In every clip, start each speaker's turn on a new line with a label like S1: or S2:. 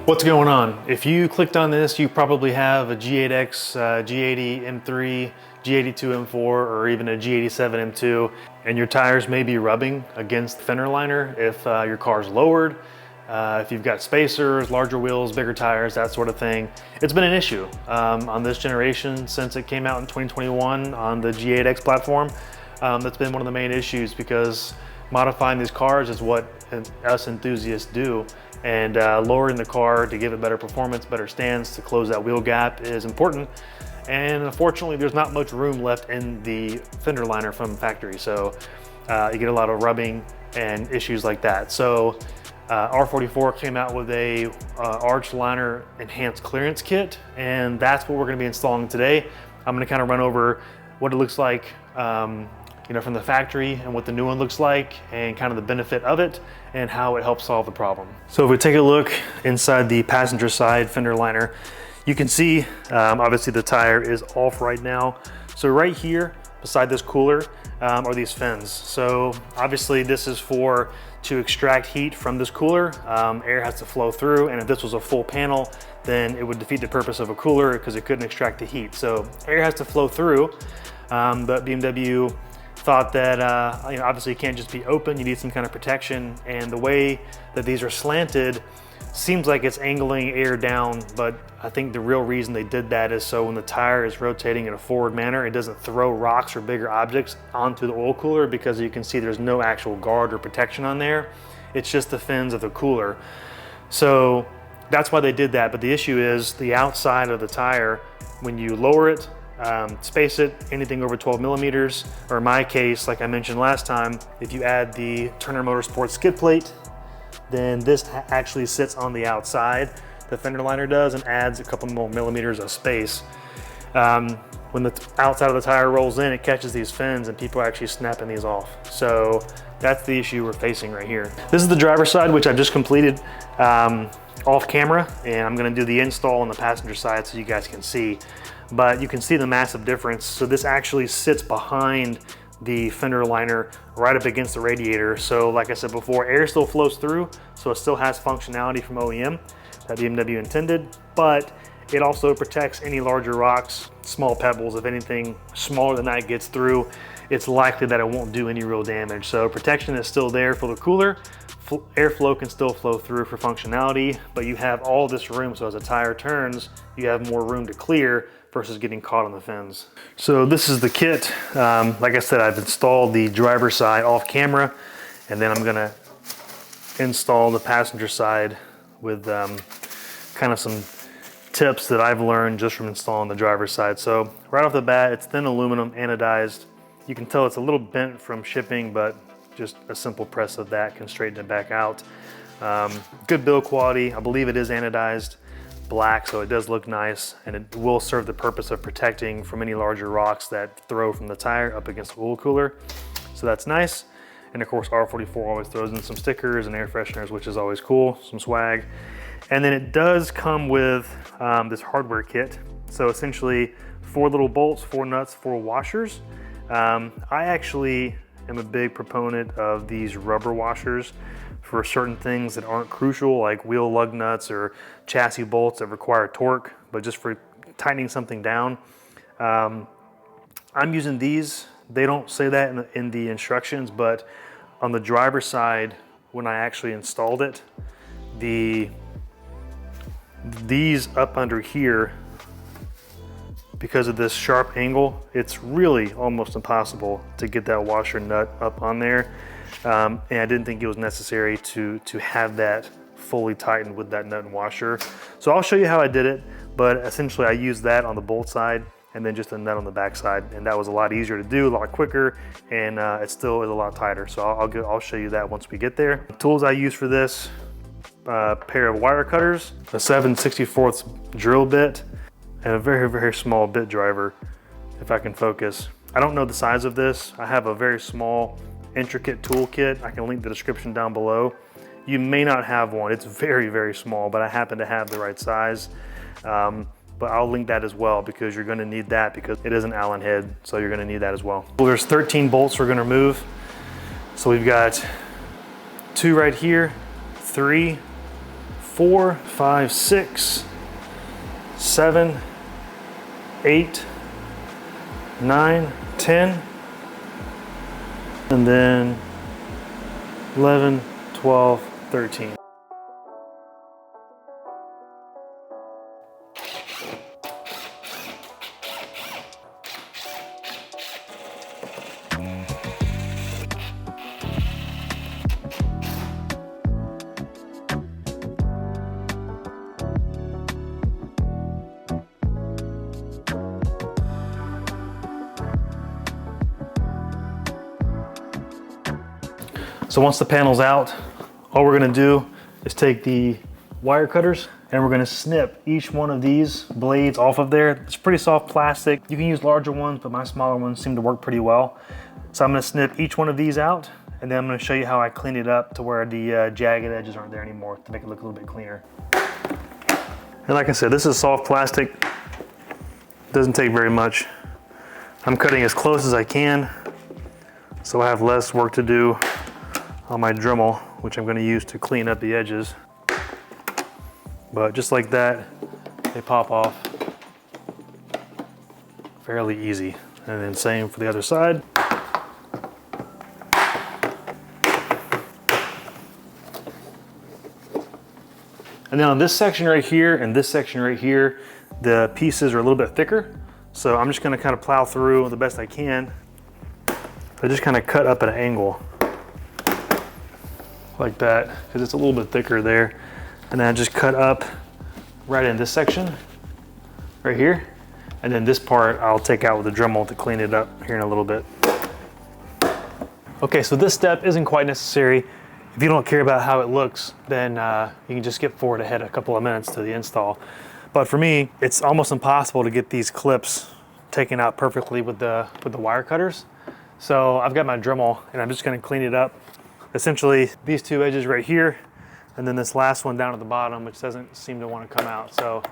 S1: What's going on? If you clicked on this, you probably have a G8X, G80 M3, G82 M4, or even a G87 M2, and your tires may be rubbing against the fender liner if your car's lowered, if you've got spacers, larger wheels, bigger tires, that sort of thing. It's been an issue on this generation since it came out in 2021 on the G8X platform. That's been one of the main issues because modifying these cars is what us enthusiasts do. And lowering the car to give it better performance, better stance, to close that wheel gap is important. And unfortunately, there's not much room left in the fender liner from factory. So you get a lot of rubbing and issues like that. So R44 came out with a arch liner enhanced clearance kit, and that's what we're gonna be installing today. I'm gonna kind of run over what it looks like from the factory and what the new one looks like and kind of the benefit of it and how it helps solve the problem. So if we take a look inside the passenger side fender liner, you can see obviously the tire is off right now. So right here beside this cooler are these fins. So obviously this is to extract heat from this cooler. Air has to flow through, and if this was a full panel, then it would defeat the purpose of a cooler because it couldn't extract the heat. So air has to flow through, but BMW thought that obviously it can't just be open, you need some kind of protection, and the way that these are slanted seems like it's angling air down, but I think the real reason they did that is so when the tire is rotating in a forward manner, it doesn't throw rocks or bigger objects onto the oil cooler, because you can see there's no actual guard or protection on there. It's just the fins of the cooler. So that's why they did that, but the issue is the outside of the tire, when you lower it, space it anything over 12 millimeters, or in my case, like I mentioned last time, if you add the Turner Motorsport skid plate, then this actually sits on the outside, the fender liner does, and adds a couple more millimeters of space. When the outside of the tire rolls in, it catches these fins and people are actually snapping these off. So that's the issue we're facing right here. This is the driver's side, which I've just completed off camera, and I'm gonna do the install on the passenger side so you guys can see. But you can see the massive difference. So this actually sits behind the fender liner right up against the radiator. So like I said before, air still flows through, so it still has functionality from OEM that BMW intended, but it also protects any larger rocks, small pebbles. If anything smaller than that gets through, it's likely that it won't do any real damage. So protection is still there for the cooler. Airflow can still flow through for functionality, but you have all this room, so as a tire turns, you have more room to clear versus getting caught on the fins. So this is the kit. Like I said, I've installed the driver's side off camera, and then I'm gonna install the passenger side with kind of some tips that I've learned just from installing the driver's side. So right off the bat, it's thin aluminum anodized. You can tell it's a little bent from shipping, but just a simple press of that can straighten it back out. Good build quality. I believe it is anodized black, so it does look nice, and it will serve the purpose of protecting from any larger rocks that throw from the tire up against the oil cooler. So that's nice. And of course, R44 always throws in some stickers and air fresheners, which is always cool, some swag. And then it does come with this hardware kit. So essentially 4 little bolts, 4 nuts, 4 washers. I actually am a big proponent of these rubber washers for certain things that aren't crucial, like wheel lug nuts or chassis bolts that require torque, but just for tightening something down. I'm using these. They don't say that in the instructions, but on the driver's side, when I actually installed it, these up under here, because of this sharp angle, it's really almost impossible to get that washer nut up on there. And I didn't think it was necessary to have that fully tightened with that nut and washer. So I'll show you how I did it, but essentially I used that on the bolt side and then just a nut on the back side, and that was a lot easier to do, a lot quicker, and it still is a lot tighter. So I'll show you that once we get there. The tools I use for this, pair of wire cutters, a 7/64 drill bit, and a very, very small bit driver, if I can focus. I don't know the size of this. I have a very small, intricate toolkit. I can link the description down below. You may not have one. It's very, very small, but I happen to have the right size. But I'll link that as well, because you're gonna need that, because it is an Allen head, so you're gonna need that as well. Well, there's 13 bolts we're gonna remove. So we've got 2 right here, 3, 4, 5, 6, 7, 8, 9, 10, and then 11, 12, 13. So once the panel's out, all we're gonna do is take the wire cutters and we're gonna snip each one of these blades off of there. It's pretty soft plastic. You can use larger ones, but my smaller ones seem to work pretty well. So I'm gonna snip each one of these out, and then I'm gonna show you how I clean it up to where the jagged edges aren't there anymore to make it look a little bit cleaner. And like I said, this is soft plastic. Doesn't take very much. I'm cutting as close as I can, so I have less work to do on my Dremel, which I'm gonna use to clean up the edges. But just like that, they pop off fairly easy. And then same for the other side. And then on this section right here and this section right here, the pieces are a little bit thicker. So I'm just gonna kind of plow through the best I can. I just kind of cut up at an angle like that, because it's a little bit thicker there. And then I just cut up right in this section, right here. And then this part I'll take out with the Dremel to clean it up here in a little bit. Okay, so this step isn't quite necessary. If you don't care about how it looks, then you can just skip forward ahead a couple of minutes to the install. But for me, it's almost impossible to get these clips taken out perfectly with the wire cutters. So I've got my Dremel and I'm just gonna clean it up. Essentially these two edges right here, and then this last one down at the bottom, which doesn't seem to want to come out. So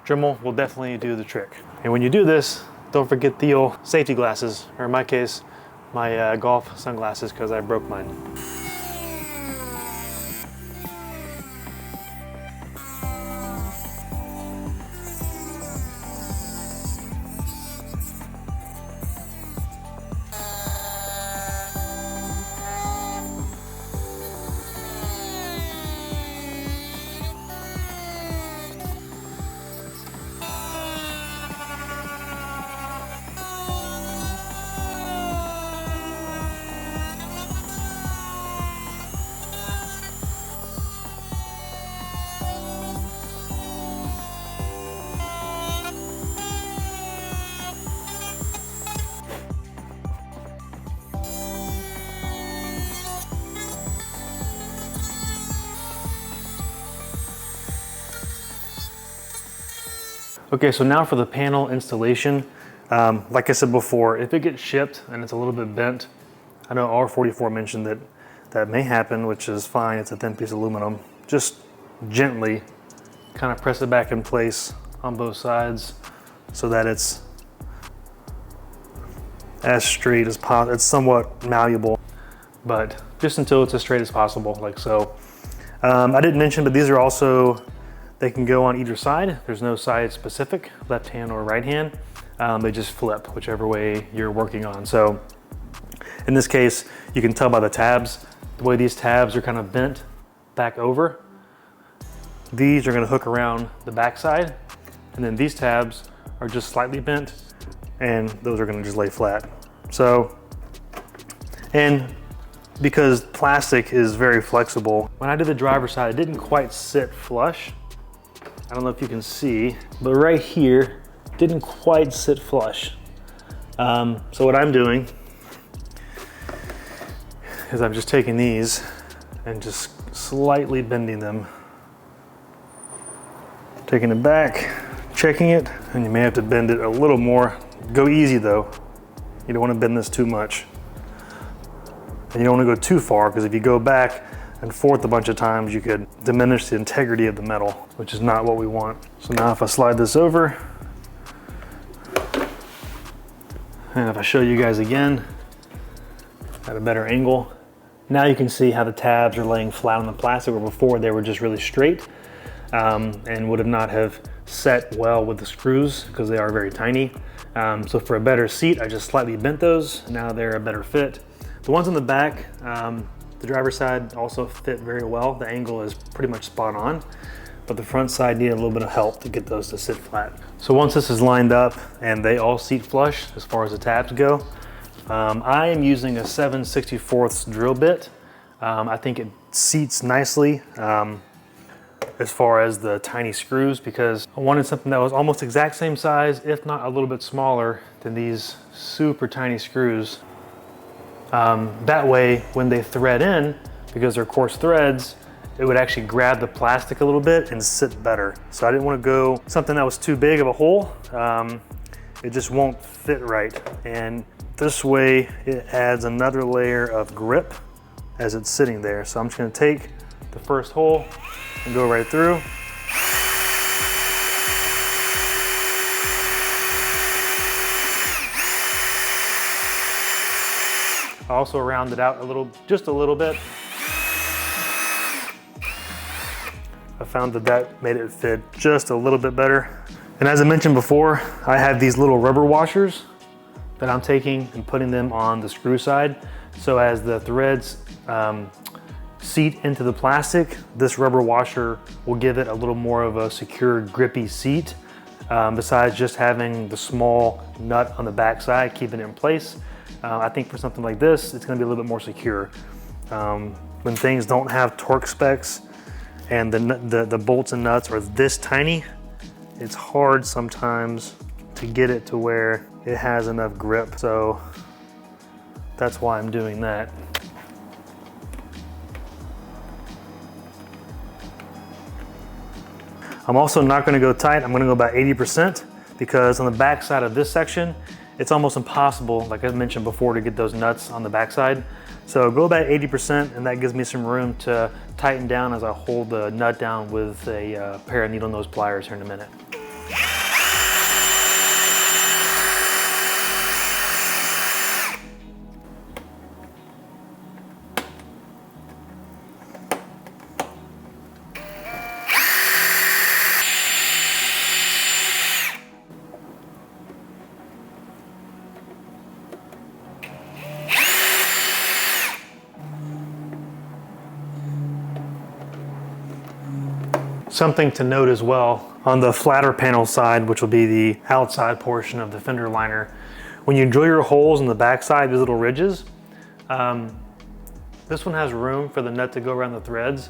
S1: Dremel will definitely do the trick. And when you do this, don't forget the old safety glasses, or in my case, my golf sunglasses, because I broke mine. Okay, so now for the panel installation. Like I said before, if it gets shipped and it's a little bit bent, I know R44 mentioned that that may happen, which is fine. It's a thin piece of aluminum. Just gently kind of press it back in place on both sides so that it's as straight as possible. It's somewhat malleable, but just until it's as straight as possible, like so. I didn't mention, but these are also, they can go on either side. There's no side specific, left hand or right hand. They just flip whichever way you're working on. So in this case, you can tell by the tabs, the way these tabs are kind of bent back over. These are gonna hook around the back side, and then these tabs are just slightly bent, and those are gonna just lay flat. So, and because plastic is very flexible, when I did the driver's side, it didn't quite sit flush. I don't know if you can see, but right here, didn't quite sit flush. So what I'm doing is I'm just taking these and just slightly bending them. Taking it back, checking it, and you may have to bend it a little more. Go easy though. You don't want to bend this too much. And you don't want to go too far, because if you go back and forth a bunch of times, you could diminish the integrity of the metal, which is not what we want. So now if I slide this over, and if I show you guys again at a better angle, now you can see how the tabs are laying flat on the plastic, where before they were just really straight. and would have not have set well with the screws because they are very tiny. So for a better seat, I just slightly bent those. Now they're a better fit. The ones on the back, the driver's side also fit very well. The angle is pretty much spot on, but the front side needed a little bit of help to get those to sit flat. So once this is lined up and they all seat flush as far as the tabs go, I am using a 7/64 drill bit. I think it seats nicely as far as the tiny screws, because I wanted something that was almost exact same size, if not a little bit smaller than these super tiny screws. That way, when they thread in, because they're coarse threads, it would actually grab the plastic a little bit and sit better. So I didn't want to go something that was too big of a hole. It just won't fit right. And this way, it adds another layer of grip as it's sitting there. So I'm just going to take the first hole and go right through. I also round it out a little, just a little bit. I found that that made it fit just a little bit better. And as I mentioned before, I have these little rubber washers that I'm taking and putting them on the screw side. So as the threads seat into the plastic, this rubber washer will give it a little more of a secure, grippy seat, besides just having the small nut on the back side, keeping it in place. I think for something like this, it's gonna be a little bit more secure. When things don't have torque specs and the bolts and nuts are this tiny, it's hard sometimes to get it to where it has enough grip. So that's why I'm doing that. I'm also not gonna go tight. I'm gonna go about 80%, because on the back side of this section, it's almost impossible, like I mentioned before, to get those nuts on the backside. So go about 80%, and that gives me some room to tighten down as I hold the nut down with a pair of needle nose pliers here in a minute. Something to note as well, on the flatter panel side, which will be the outside portion of the fender liner, when you drill your holes in the back side, these little ridges, this one has room for the nut to go around the threads.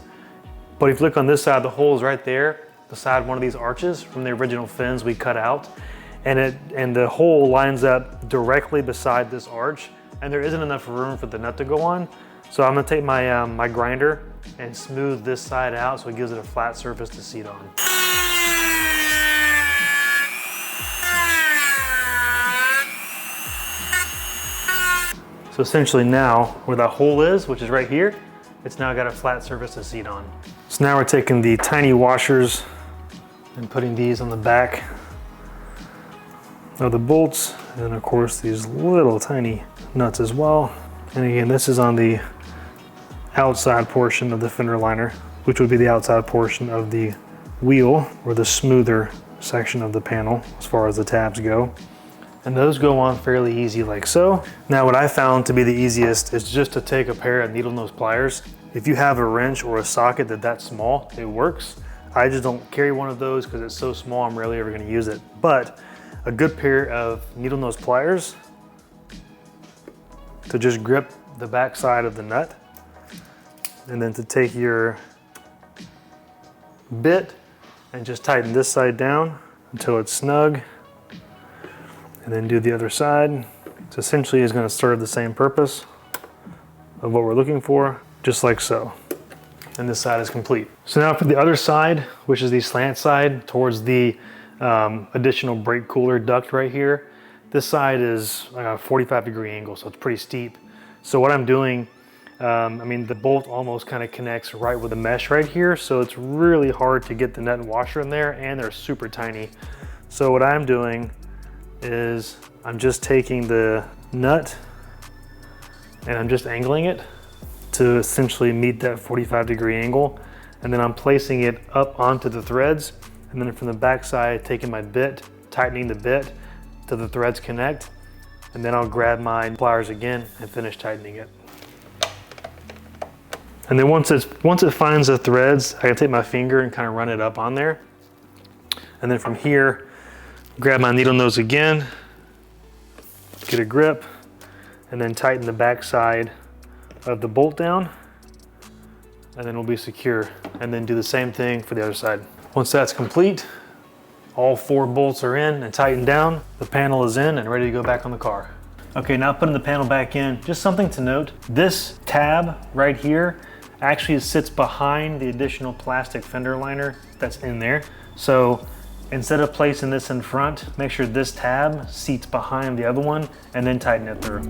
S1: But if you look on this side, the hole is right there, beside one of these arches from the original fins we cut out. And the hole lines up directly beside this arch, and there isn't enough room for the nut to go on. So I'm gonna take my, my grinder and smooth this side out so it gives it a flat surface to seat on. So essentially now, where that hole is, which is right here, it's now got a flat surface to seat on. So now we're taking the tiny washers and putting these on the back of the bolts, and of course these little tiny nuts as well. And again, this is on the outside portion of the fender liner, which would be the outside portion of the wheel, or the smoother section of the panel as far as the tabs go. And those go on fairly easy like so. Now what I found to be the easiest is just to take a pair of needle nose pliers. If you have a wrench or a socket that's small, it works. I just don't carry one of those because it's so small, I'm rarely ever gonna use it. But a good pair of needle nose pliers to just grip the back side of the nut, and then to take your bit and just tighten this side down until it's snug, and then do the other side. So essentially is going to serve the same purpose of what we're looking for, just like so. And this side is complete. So now for the other side, which is the slant side towards the additional brake cooler duct right here, this side is a 45-degree angle, so it's pretty steep. So what I'm doing, I mean, the bolt almost kind of connects right with the mesh right here, so it's really hard to get the nut and washer in there, and they're super tiny. So what I'm doing is I'm just taking the nut and I'm just angling it to essentially meet that 45-degree angle. and then I'm placing it up onto the threads, and then from the back side, taking my bit, tightening the bit till the threads connect, and then I'll grab my pliers again and finish tightening it. And then once it finds the threads, I can take my finger and kind of run it up on there. And then from here, grab my needle nose again, get a grip, and then tighten the back side of the bolt down, and then it'll be secure. And then do the same thing for the other side. Once that's complete, all 4 bolts are in and tightened down, the panel is in and ready to go back on the car. Okay, now putting the panel back in, just something to note, this tab right here actually sits behind the additional plastic fender liner that's in there. So instead of placing this in front, make sure this tab seats behind the other one and then tighten it through.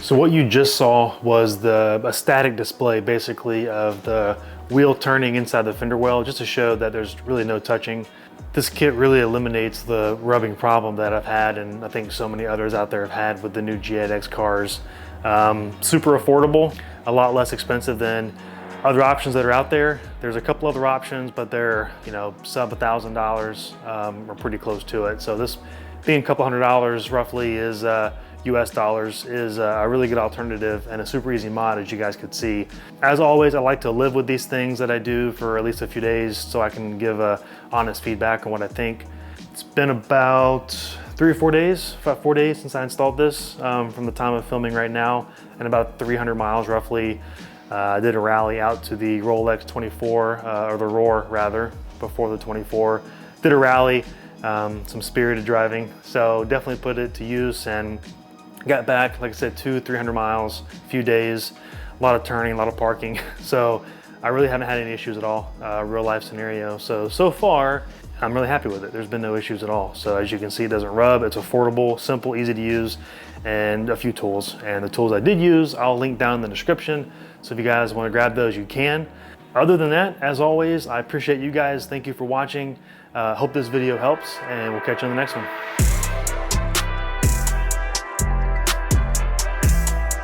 S1: So what you just saw was a static display basically of the wheel turning inside the fender well, just to show that there's really no touching. This kit really eliminates the rubbing problem that I've had, and I think so many others out there have had with the new G8X cars. Super affordable, a lot less expensive than other options that are out there. There's a couple other options, but they're, you know, sub $1,000 or pretty close to it. So this being a couple $100 roughly is US dollars is a really good alternative and a super easy mod, as you guys could see. As always, I like to live with these things that I do for at least a few days so I can give honest feedback on what I think. It's been about 3 or 4 days, about 4 days since I installed this from the time of filming right now, and about 300 miles roughly. I did a rally out to the Rolex 24, or the Roar rather, before the 24. Did a rally, some spirited driving, so definitely put it to use and got back, like I said, 200-300 miles, a few days, a lot of turning, a lot of parking. So I really haven't had any issues at all, real life scenario. So far, I'm really happy with it. There's been no issues at all. So as you can see, it doesn't rub, it's affordable, simple, easy to use, and a few tools. And the tools I did use, I'll link down in the description. So if you guys want to grab those, you can. Other than that, as always, I appreciate you guys. Thank you for watching. Hope this video helps, and we'll catch you on the next one.